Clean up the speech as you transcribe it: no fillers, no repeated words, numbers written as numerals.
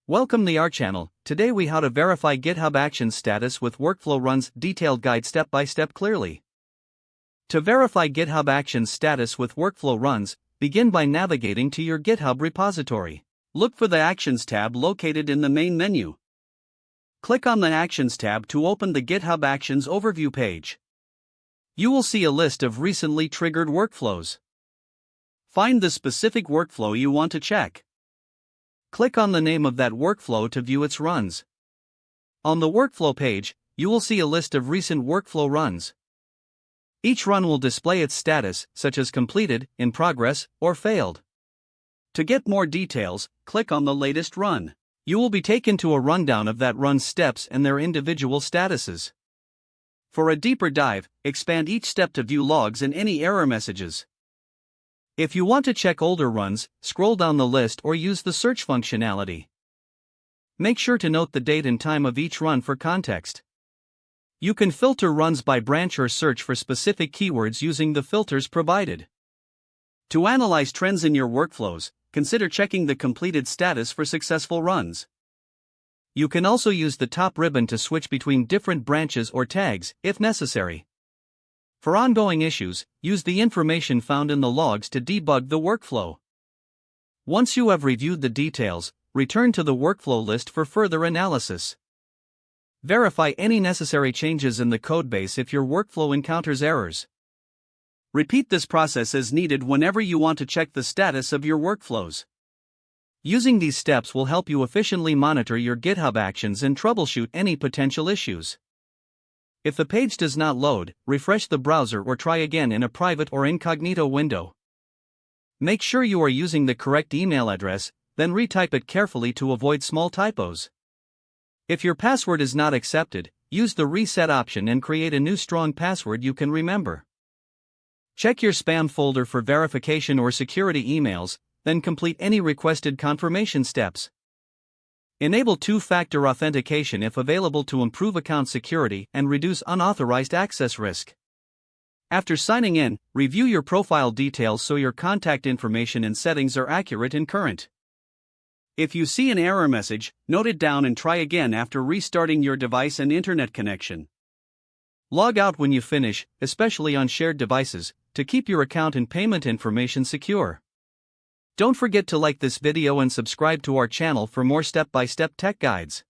Welcome to our channel. Today we how to verify GitHub Actions status with workflow runs, detailed guide step by step clearly. To verify GitHub Actions status with workflow runs, begin by navigating to your GitHub repository. Look for the Actions tab located in the main menu. Click on the Actions tab to open the GitHub Actions overview page. You will see a list of recently triggered workflows. Find the specific workflow you want to check. Click on the name of that workflow to view its runs. On the workflow page, you will see a list of recent workflow runs. Each run will display its status, such as completed, in progress, or failed. To get more details, click on the latest run. You will be taken to a rundown of that run's steps and their individual statuses. For a deeper dive, expand each step to view logs and any error messages. If you want to check older runs, scroll down the list or use the search functionality. Make sure to note the date and time of each run for context. You can filter runs by branch or search for specific keywords using the filters provided. To analyze trends in your workflows, consider checking the completed status for successful runs. You can also use the top ribbon to switch between different branches or tags, if necessary. For ongoing issues, use the information found in the logs to debug the workflow. Once you have reviewed the details, return to the workflow list for further analysis. Verify any necessary changes in the codebase if your workflow encounters errors. Repeat this process as needed whenever you want to check the status of your workflows. Using these steps will help you efficiently monitor your GitHub Actions and troubleshoot any potential issues. If the page does not load, refresh the browser or try again in a private or incognito window. Make sure you are using the correct email address, then retype it carefully to avoid small typos. If your password is not accepted, use the reset option and create a new strong password you can remember. Check your spam folder for verification or security emails, then complete any requested confirmation steps. Enable two-factor authentication if available to improve account security and reduce unauthorized access risk. After signing in, review your profile details so your contact information and settings are accurate and current. If you see an error message, note it down and try again after restarting your device and internet connection. Log out when you finish, especially on shared devices, to keep your account and payment information secure. Don't forget to like this video and subscribe to our channel for more step-by-step tech guides.